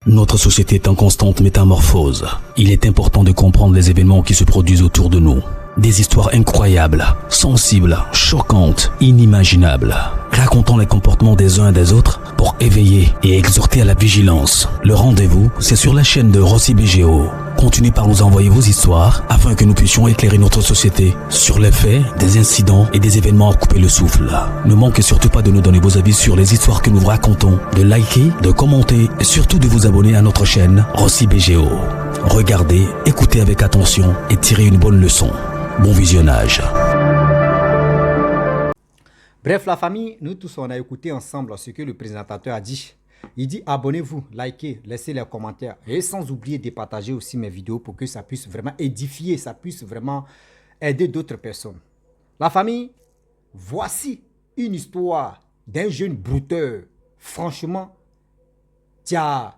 Notre société est en constante métamorphose. Il est important de comprendre les événements qui se produisent autour de nous. Des histoires incroyables, sensibles, choquantes, inimaginables. Racontons les comportements des uns et des autres pour éveiller et exhorter à la vigilance. Le rendez-vous, c'est sur la chaîne de Rossi BGO. Continuez par nous envoyer vos histoires afin que nous puissions éclairer notre société sur les faits, des incidents et des événements à couper le souffle. Ne manquez surtout pas de nous donner vos avis sur les histoires que nous vous racontons, de liker, de commenter et surtout de vous abonner à notre chaîne Rossi BGO. Regardez, écoutez avec attention et tirez une bonne leçon. Bon visionnage. Bref, la famille, nous tous, on a écouté ensemble ce que le présentateur a dit. Il dit abonnez-vous, likez, laissez les commentaires et sans oublier de partager aussi mes vidéos pour que ça puisse vraiment édifier, ça puisse vraiment aider d'autres personnes. La famille, voici une histoire d'un jeune brouteur. Franchement, tu as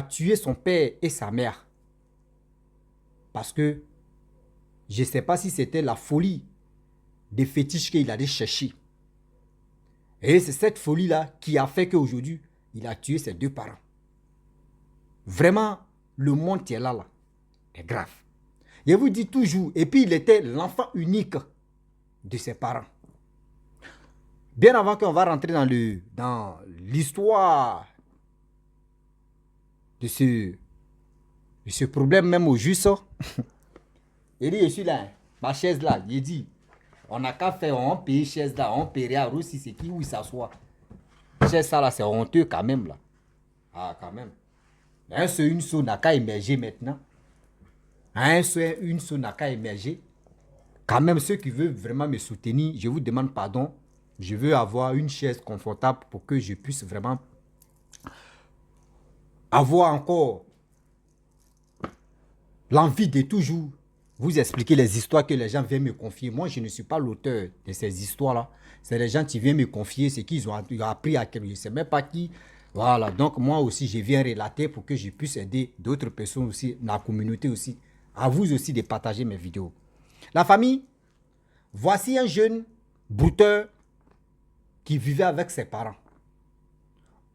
tué son père et sa mère. Parce que je ne sais pas si c'était la folie des fétiches qu'il allait chercher. Et c'est cette folie-là qui a fait qu'aujourd'hui, il a tué ses deux parents. Vraiment, le monde qui est là, est grave. Je vous dis toujours, et puis il était l'enfant unique de ses parents. Bien avant qu'on va rentrer dans l'histoire de ce problème même au juste, il dit, je suis là, ma chaise là, il dit, on n'a qu'à faire, on paye chaise là, on paye à Russie, c'est qui où il s'assoit. Chaise ça là, c'est honteux quand même là. Ah, quand même. Un seul, une seule n'a qu'à émerger maintenant. Un seul, une seule n'a qu'à émerger. Quand même, ceux qui veulent vraiment me soutenir, je vous demande pardon. Je veux avoir une chaise confortable pour que je puisse vraiment avoir encore l'envie de toujours vous expliquer les histoires que les gens viennent me confier. Moi, je ne suis pas l'auteur de ces histoires-là. C'est les gens qui viennent me confier ce qu'ils ont appris à quelqu'un. Je ne sais même pas qui. Voilà. Donc, moi aussi, je viens relater pour que je puisse aider d'autres personnes aussi, la communauté aussi, à vous aussi de partager mes vidéos. La famille, voici un jeune brouteur qui vivait avec ses parents.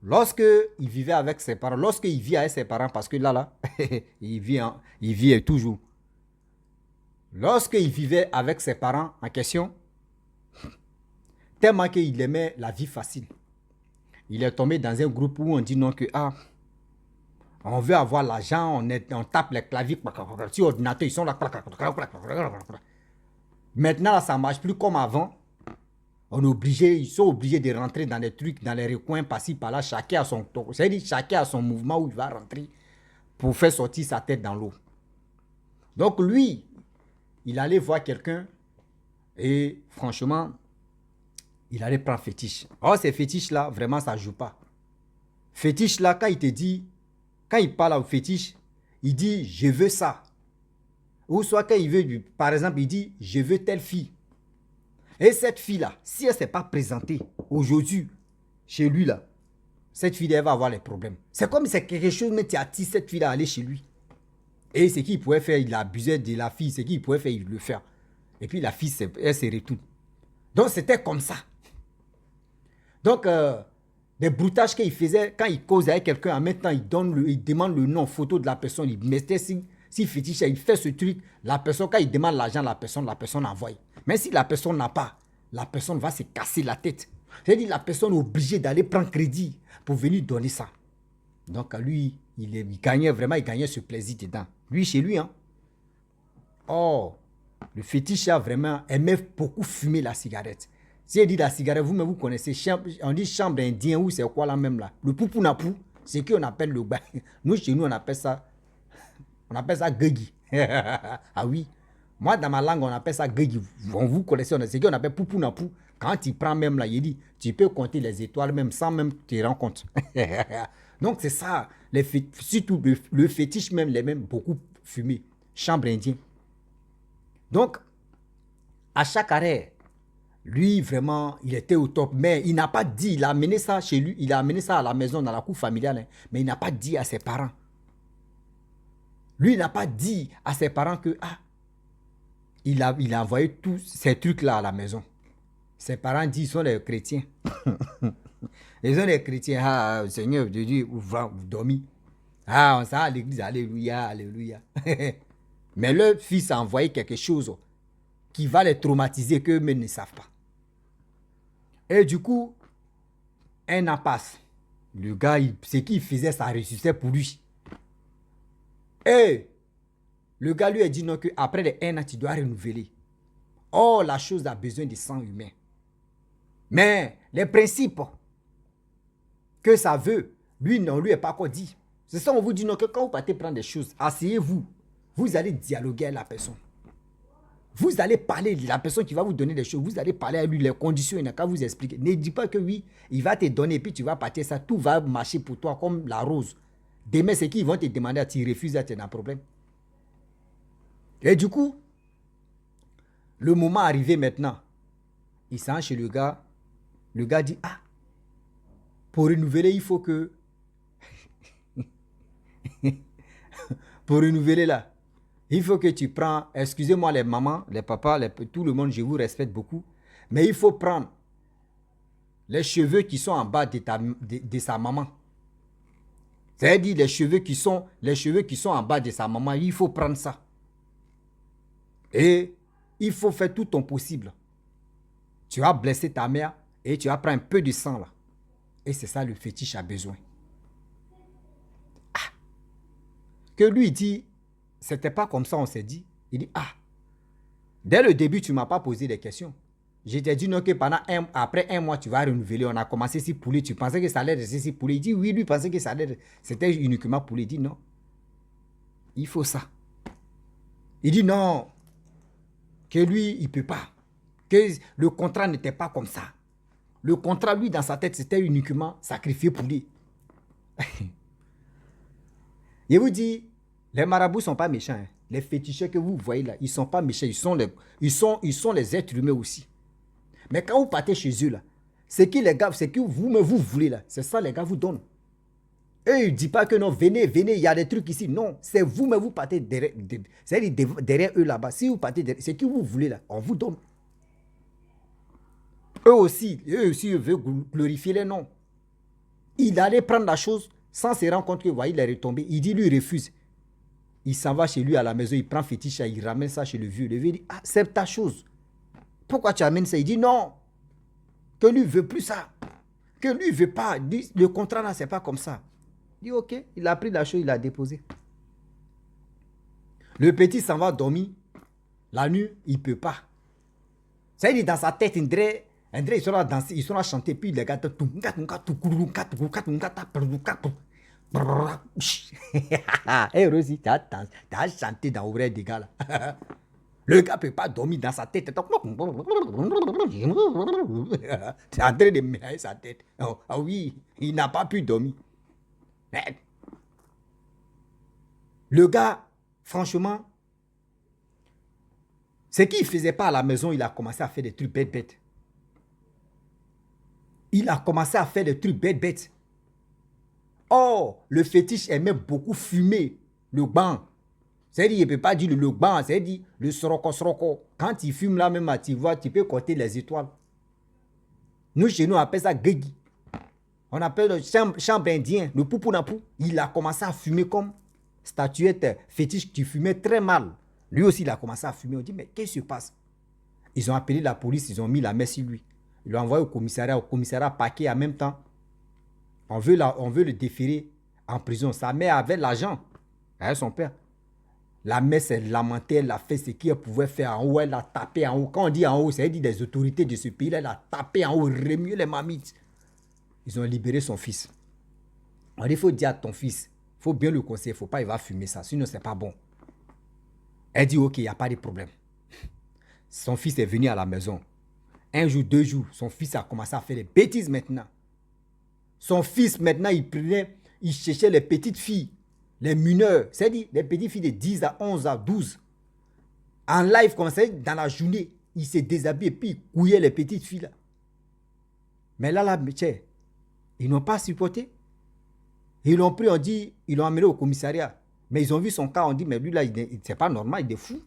Lorsqu'il vivait avec ses parents, lorsqu'il vit avec ses parents, parce que là, il vit toujours. Lorsqu'il vivait avec ses parents en question, tellement qu'il aimait la vie facile, il est tombé dans un groupe où on dit non que on veut avoir l'argent, on tape les claviers sur l'ordinateur, ils sont là. Maintenant, là, ça ne marche plus comme avant. Ils sont obligés de rentrer dans les trucs, dans les recoins, par-ci, par-là, chacun a son tour. C'est-à-dire chacun a son mouvement où il va rentrer pour faire sortir sa tête dans l'eau. Donc lui, il allait voir quelqu'un et franchement, il allait prendre fétiche. Or, ces fétiches-là, vraiment, ça ne joue pas. Fétiche-là, quand il te dit, quand il parle au fétiche, il dit, je veux ça. Ou soit quand il veut, par exemple, il dit, je veux telle fille. Et cette fille-là, si elle ne s'est pas présentée aujourd'hui chez lui, là, cette fille, elle va avoir les problèmes. C'est comme si c'est quelque chose, mais tu attires cette fille-là à aller chez lui. Et ce qu'il pouvait faire, il abusait de la fille. Ce qu'il pouvait faire, il le fait. Et puis la fille, elle se retourne. Donc c'était comme ça. Donc, des broutages qu'il faisait, quand il cause avec quelqu'un, en même temps, il demande le nom, photo de la personne. Il mettait si fétiche, il fait ce truc. La personne, quand il demande l'argent, la personne envoie. Mais si la personne n'a pas, la personne va se casser la tête. C'est-à-dire la personne est obligée d'aller prendre crédit pour venir donner ça. Donc lui, il gagnait ce plaisir dedans. Lui, chez lui, hein. Oh, le fétiche a vraiment aimé beaucoup fumer la cigarette. Si il dit la cigarette, vous-même vous connaissez, on dit chambre indien ou c'est quoi là même là. Le poupounapou, c'est qu'on appelle le bain. Nous, chez nous, on appelle ça guegui. Ah oui. Moi, dans ma langue, on appelle ça guegui. Vous connaissez, c'est qu'on appelle poupounapou. Quand il prend même là, il dit, tu peux compter les étoiles même sans même te rendre compte. Donc, c'est ça. Surtout le fétiche même, les mêmes beaucoup fumé. Chambre indien. Donc, à chaque arrêt, lui, vraiment, il était au top. Mais il n'a pas dit, il a amené ça chez lui, il a amené ça à la maison, dans la cour familiale. Hein, mais il n'a pas dit à ses parents. Lui, il n'a pas dit à ses parents que, il a envoyé tous ces trucs-là à la maison. Ses parents disent, ils sont les chrétiens. Ils ont des chrétiens, ah, Seigneur, je dis, vous dormez. Ah, on s'en va à l'église, alléluia, alléluia. Mais leur fils a envoyé quelque chose qui va les traumatiser, qu'eux-mêmes ne savent pas. Et du coup, un an passe. Le gars, ce qu'il faisait, ça ressuscitait pour lui. Et le gars lui a dit non, qu'après les 1 an, tu dois renouveler. Oh, la chose a besoin de sang humain. Mais les principes que ça veut, lui, non, lui n'est pas encore dit. C'est ça, on vous dit non, que quand vous partez prendre des choses, asseyez-vous. Vous allez dialoguer avec la personne. Vous allez parler, la personne qui va vous donner des choses, vous allez parler à lui, les conditions, il n'a qu'à vous expliquer. Ne dis pas que oui, il va te donner, puis tu vas partir, ça, tout va marcher pour toi comme la rose. Demain, c'est qu'ils vont te demander, tu refuses, tu as un problème. Et du coup, le moment arrivé maintenant, il s'en va chez le gars dit, ah, pour renouveler, il faut que... pour renouveler là, il faut que tu prends, excusez-moi les mamans, les papas, tout le monde, je vous respecte beaucoup, mais il faut prendre les cheveux qui sont en bas de sa maman. C'est-à-dire les cheveux qui sont en bas de sa maman, il faut prendre ça. Et il faut faire tout ton possible. Tu vas blesser ta mère et tu vas prendre un peu de sang là. Et c'est ça le fétiche a besoin. Ah. Que lui dit, c'était pas comme ça on s'est dit. Il dit, ah, dès le début tu ne m'as pas posé des questions. Je t'ai dit non que après 1 mois tu vas renouveler. On a commencé si poulet. Tu pensais que ça allait rester si poulet. Il dit oui, lui pensait que ça allait. C'était uniquement poulet. Il dit non. Il faut ça. Il dit non. Que lui, il ne peut pas. Que le contrat n'était pas comme ça. Le contrat, lui, dans sa tête, c'était uniquement sacrifié pour lui. Je vous dis, les marabouts ne sont pas méchants. Hein. Les féticheurs que vous voyez là, ils ne sont pas méchants. Ils sont les êtres humains aussi. Mais quand vous partez chez eux, là, c'est que vous voulez là. C'est ça, les gars vous donnent. Eux, ils ne disent pas que non, venez, il y a des trucs ici. Non, c'est vous, mais vous partez derrière eux là-bas. Si vous partez derrière, c'est que vous voulez là, on vous donne. Eux aussi, ils veulent glorifier les noms. Il allait prendre la chose sans se rendre compte que, voyez, il est retombé. Il dit, lui, il refuse. Il s'en va chez lui à la maison, il prend fétiche, il ramène ça chez le vieux. Le vieux dit, ah, c'est ta chose. Pourquoi tu amènes ça? Il dit, non, que lui ne veut plus ça. Que lui ne veut pas. Le contrat là, c'est pas comme ça. Il dit, ok, il a pris la chose, il l'a déposé. Le petit s'en va dormir. La nuit, il ne peut pas. C'est-à-dire, dans sa tête, ils sont là danser, ils sont là chanter, puis les gars, hey Rosie, tu as chanté dans l'oreille des gars là. Le gars ne peut pas dormir dans sa tête. Tu es en train de mélanger sa tête. Oh, ah oui, il n'a pas pu dormir. Le gars, franchement, ce qu'il ne faisait pas à la maison, il a commencé à faire des trucs bêtes. Il a commencé à faire des trucs bêtes. Oh, le fétiche aimait beaucoup fumer le banc. C'est-à-dire, il ne peut pas dire le banc, c'est-à-dire le soroko. Quand il fume là même, tu vois, tu peux compter les étoiles. Nous, chez nous, on appelle ça gegi. On appelle le chambre indien, le poupounapou. Il a commencé à fumer comme statuette fétiche qui fumait très mal. Lui aussi, il a commencé à fumer. On dit, mais qu'est-ce qui se passe? Ils ont appelé la police, ils ont mis la main sur lui. Ils l'ont envoyé au commissariat paquet en même temps. On veut le déférer en prison. Sa mère avait l'argent avec son père. La mère s'est lamentée, elle a fait ce qu'elle pouvait faire en haut, elle a tapé en haut. Quand on dit en haut, c'est dit des autorités de ce pays-là, elle a tapé en haut, remué les mamites. Ils ont libéré son fils. On dit, il faut dire à ton fils, il faut bien le conseiller, il ne faut pas, il va fumer ça, sinon c'est pas bon. Elle dit, ok, il n'y a pas de problème. Son fils est venu à la maison. 1 jour, 2 jours, son fils a commencé à faire des bêtises maintenant. Son fils, maintenant, il cherchait les petites filles, les mineurs, c'est-à-dire les petites filles de 10 à 11 à 12. En live, comme ça, dans la journée, il s'est déshabillé et puis il couillait les petites filles là. Mais là, ils n'ont pas supporté. Ils l'ont pris, on dit, ils l'ont amené au commissariat. Mais ils ont vu son cas, on dit, mais lui là, c'est pas normal, il est fou.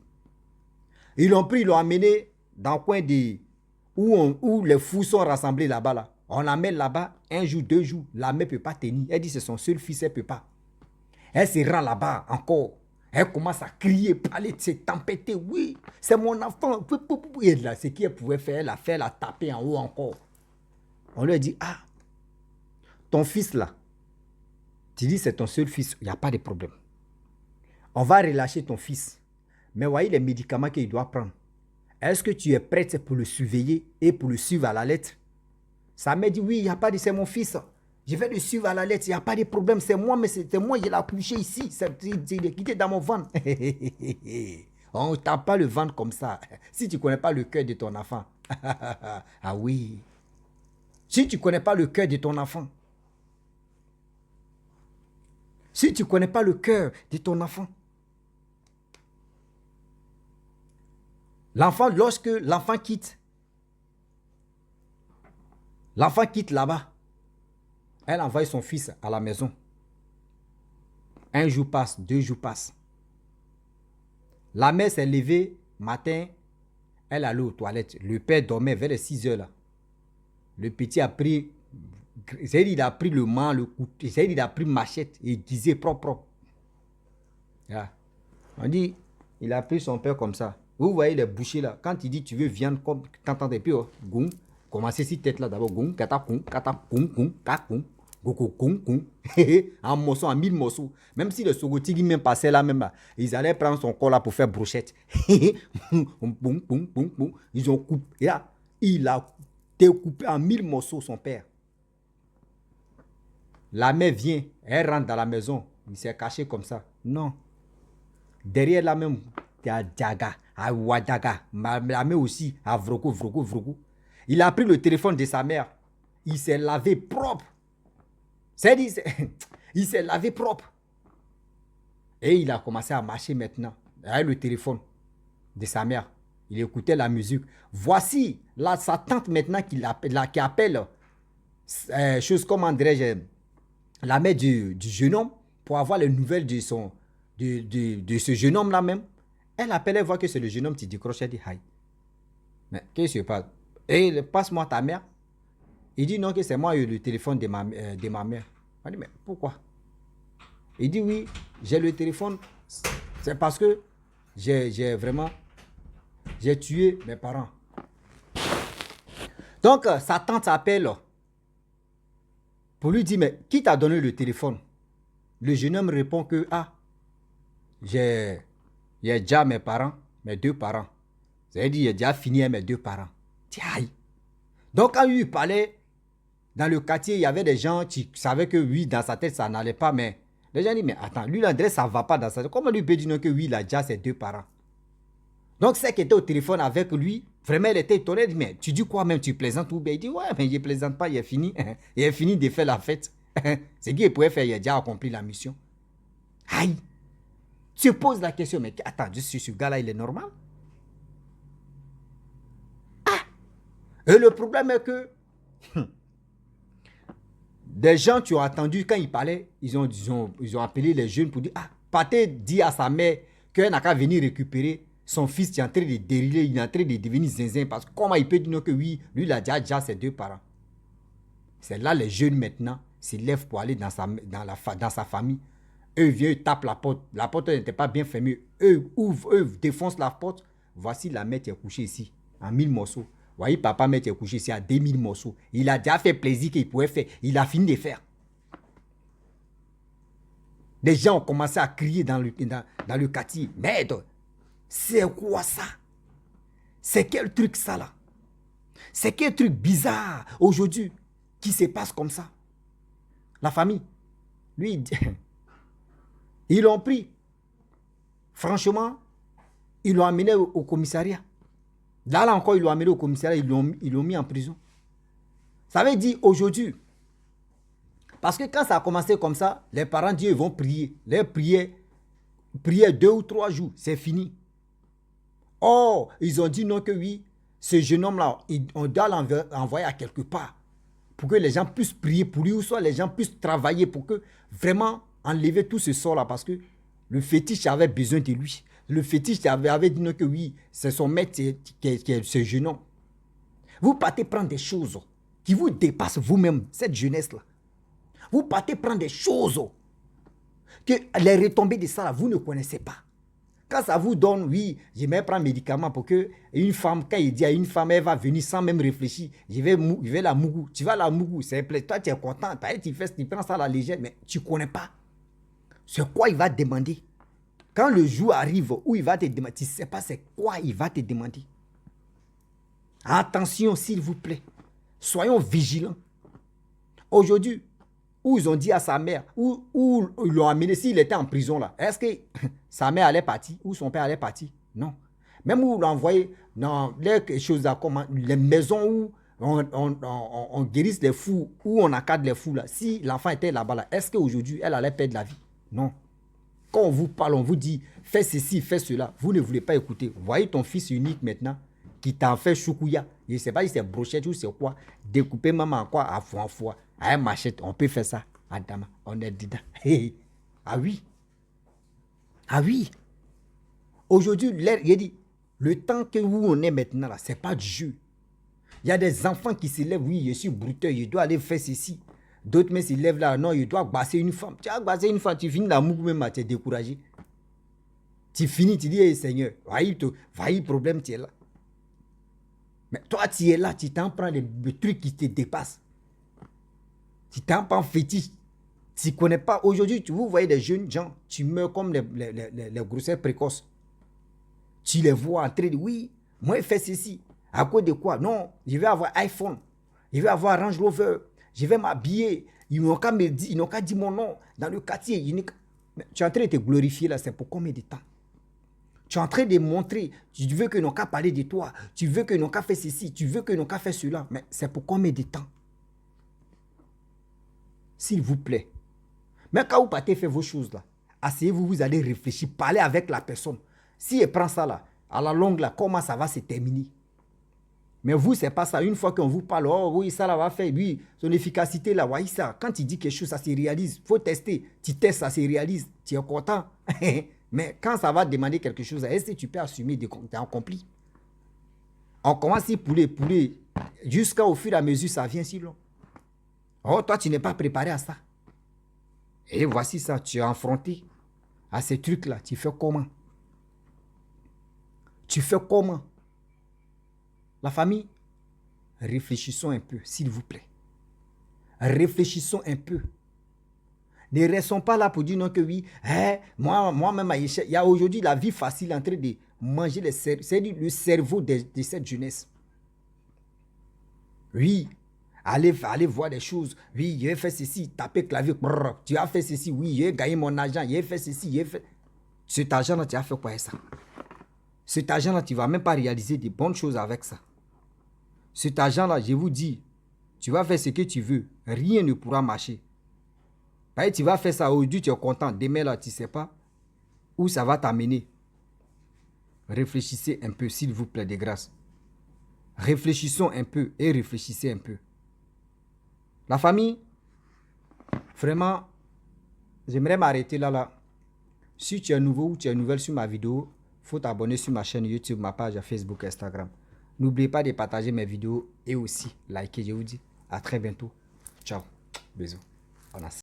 Ils l'ont pris, ils l'ont amené dans le coin où les fous sont rassemblés là-bas. Là. On la met là-bas, 1 jour, 2 jours, la mère ne peut pas tenir. Elle dit c'est son seul fils, elle ne peut pas. Elle se rend là-bas encore. Elle commence à crier, parler, se tempêter. Oui, c'est mon enfant. Et là, ce qu'elle pouvait faire, elle a tapé en haut encore. On lui a dit, ah, ton fils là, tu dis c'est ton seul fils, il n'y a pas de problème. On va relâcher ton fils. Mais voyez les médicaments qu'il doit prendre. Est-ce que tu es prête pour le surveiller et pour le suivre à la lettre? Sa mère dit, oui, il n'y a pas de, c'est mon fils. Je vais le suivre à la lettre, il n'y a pas de problème. C'est moi, mais c'est moi, je l'ai accouché ici. Il est quitté dans mon ventre. On ne tape pas le ventre comme ça. Si tu ne connais pas le cœur de ton enfant. Ah oui. Si tu ne connais pas le cœur de ton enfant. Si tu ne connais pas le cœur de ton enfant. L'enfant, lorsque l'enfant quitte là-bas, elle envoie son fils à la maison. 1 jour passe, 2 jours passent. La mère s'est levée matin, elle allait aux toilettes. Le père dormait vers les 6 heures là. Le petit a pris, il a pris le main, le couteau, il a pris machette et disait propre. Yeah. On dit, il a pris son père comme ça. Vous voyez les bouchers là, quand il dit tu veux viande, comme t'entendais plus, oh, goum, commencez cette tête là d'abord, goum, katakoum, katakoum, kakoum. En morceaux, en 1000 morceaux. Même si le Sogotigi même passait là même, ils allaient prendre son corps là pour faire brochette. Ils ont coupé. Là, il a découpé en 1000 morceaux son père. La mère vient, elle rentre dans la maison. Il s'est caché comme ça. Non. Derrière la même, il y a Djaga, à Wadaga. La mère aussi, à Vrogo. Il a pris le téléphone de sa mère. Il s'est lavé propre. C'est-à-dire, il s'est lavé propre. Et il a commencé à marcher maintenant. Avec le téléphone de sa mère. Il écoutait la musique. Voici là, sa tante maintenant qui appelle, chose comme dirais-je, la mère du jeune homme pour avoir les nouvelles de ce jeune homme là même. Elle appelle, elle voit que c'est le jeune homme qui décroche, elle dit hi. Mais qu'est-ce qui se passe? Et passe-moi ta mère. Il dit non, que c'est moi le téléphone de ma mère. On dit mais pourquoi? Il dit oui, j'ai le téléphone. C'est parce que j'ai tué mes parents. Donc sa tante s'appelle pour lui dire mais qui t'a donné le téléphone? Le jeune homme répond que ah, j'ai déjà mes parents, mes 2 parents. C'est-à-dire j'ai déjà fini avec mes 2 parents. Aïe. Donc quand lui parlait, dans le quartier, il y avait des gens qui savaient que oui, dans sa tête, ça n'allait pas, mais les gens disent, mais attends, lui, l'André, ça ne va pas dans sa tête. Comment lui peut dire que oui, il a déjà ses 2 parents? Donc, celle qui était au téléphone avec lui, vraiment, elle était étonnée. Elle dit, mais tu dis quoi même, tu plaisantes ou bien? Il dit, ouais, mais je ne plaisante pas, il est fini. Il est fini de faire la fête. C'est ce qu'il pouvait faire, il a déjà accompli la mission. Aïe! Tu poses la question, mais attends, juste ce gars-là, il est normal? Ah! Et le problème est que des gens qui ont attendu quand il parlait, ils ont appelé les jeunes pour dire, ah, Pathé dit à sa mère qu'elle n'a qu'à venir récupérer son fils qui est en train de dériler, il est en train de devenir zinzin, parce que comment il peut dire que oui, lui il a déjà ses 2 parents. C'est là les jeunes maintenant s'élèvent pour aller dans sa famille. Eux viennent, ils tapent la porte n'était pas bien fermée, eux ouvrent, eux défoncent la porte, voici la mère qui est couchée ici, en 1000 morceaux. Voyez, papa m'a été couché ici à 2000 morceaux. Il a déjà fait plaisir qu'il pouvait faire. Il a fini de faire. Les gens ont commencé à crier dans le quartier. Merde, c'est quoi ça? C'est quel truc ça là? C'est quel truc bizarre aujourd'hui qui se passe comme ça? La famille, lui, ils l'ont pris. Franchement, ils l'ont amené au commissariat. Là encore, ils l'ont amené au commissariat, ils l'ont mis en prison. Ça veut dire aujourd'hui, parce que quand ça a commencé comme ça, les parents disent ils vont prier. Les prières 2 ou 3 jours, c'est fini. Oh, ils ont dit non que oui, ce jeune homme-là, on doit l'envoyer à quelque part pour que les gens puissent prier pour lui ou soit les gens puissent travailler pour que vraiment enlever tout ce sort-là parce que le fétiche avait besoin de lui. Le fétiche avait dit non que oui, c'est son maître qui est ce jeune homme. Vous partez prendre des choses qui vous dépasse vous-même, cette jeunesse-là. Vous partez prendre des choses que les retombées de ça, là, vous ne connaissez pas. Quand ça vous donne, oui, je vais prendre un médicament pour que une femme, quand il dit à une femme, elle va venir sans même réfléchir, je vais la mougou. Tu vas la mougou, c'est plaît. Toi, tu es content, tu prends ça à la légère, mais tu ne connais pas. C'est quoi il va te demander. Quand le jour arrive où il va te demander, tu ne sais pas c'est quoi il va te demander. Attention, s'il vous plaît. Soyons vigilants. Aujourd'hui, où ils ont dit à sa mère, où ils l'ont amené, s'il était en prison là, est-ce que sa mère allait partir ou son père allait partir? Non. Même où ils l'ont envoyé dans les choses là, comme les maisons où on guérisse les fous, où on encadre les fous là, si l'enfant était là-bas là, est-ce qu'aujourd'hui elle allait perdre la vie? Non. Quand on vous parle, on vous dit, fais ceci, fais cela, vous ne voulez pas écouter. Vous voyez ton fils unique maintenant, qui t'en fait choukouya, je ne sais pas si c'est brochette ou c'est quoi, découper maman en quoi, à fois, à un machette, on peut faire ça. Adama, on est dedans. Ah oui. Ah oui. Aujourd'hui, il dit, le temps que où on est maintenant, là, ce n'est pas du jeu. Il y a des enfants qui se lèvent, oui, je suis bruteur, je dois aller faire ceci. D'autres mais se lèvent là, non, je dois basser une femme. Tu as bassé une femme, tu finis la mougou même, tu es découragé. Tu finis, tu dis, hey, Seigneur, voyez problème, tu es là. Mais toi, tu es là, tu t'en prends les trucs qui te dépassent. Tu t'en prends fétiche. Tu ne connais pas. Aujourd'hui, vous voyez des jeunes gens, tu meurs comme les grossesses précoces. Tu les vois en train de, oui, moi, je fais ceci. À cause de quoi? Non, je vais avoir iPhone. Je vais avoir Range Rover. Je vais m'habiller. Ils n'ont qu'à me dire, ils n'ont qu'à dire mon nom dans le quartier. Tu es en train de te glorifier là, c'est pour combien de temps? Tu es en train de montrer, tu veux qu'ils n'ont qu'à parler de toi, tu veux qu'ils n'ont qu'à faire ceci, tu veux qu'ils n'ont qu'à faire cela, mais c'est pour combien de temps? S'il vous plaît. Mais quand vous partez faire vos choses là, asseyez-vous, vous allez réfléchir, parler avec la personne. Si elle prend ça là, à la longue là, comment ça va se terminer? Mais vous, c'est pas ça. Une fois qu'on vous parle, oh oui, ça là va faire, lui, son efficacité là, voyez ça. Quand il dit quelque chose, ça se réalise. Il faut tester. Tu testes, ça se réalise. Tu es content. Mais quand ça va demander quelque chose, est-ce que tu peux assumer de accompli? On commence à pouler, jusqu'au fur et à mesure, ça vient si long. Oh, toi, tu n'es pas préparé à ça. Et voici ça, tu es affronté à ces trucs-là. Tu fais comment? Tu fais comment? La famille, réfléchissons un peu, s'il vous plaît. Réfléchissons un peu. Ne restons pas là pour dire non que oui, moi-même, il y a aujourd'hui la vie facile en train de manger le cerveau de cette jeunesse. Oui, allez voir des choses. Oui, je vais faire ceci, taper clavier, brrr, tu as fait ceci, oui, je vais gagner mon argent, je vais faire ceci, je vais faire... Cet argent-là, tu as fait quoi avec ça? Cet argent-là, tu ne vas même pas réaliser de bonnes choses avec ça. Cet argent-là, je vous dis, tu vas faire ce que tu veux, rien ne pourra marcher. Tu vas faire ça aujourd'hui, tu es content. Demain, là, tu ne sais pas où ça va t'amener. Réfléchissez un peu, s'il vous plaît, de grâce. Réfléchissons un peu et réfléchissez un peu. La famille, vraiment, j'aimerais m'arrêter là. Si tu es nouveau ou tu es nouvelle sur ma vidéo, il faut t'abonner sur ma chaîne YouTube, ma page Facebook, Instagram. N'oubliez pas de partager mes vidéos et aussi liker. Je vous dis à très bientôt. Ciao. Bisous.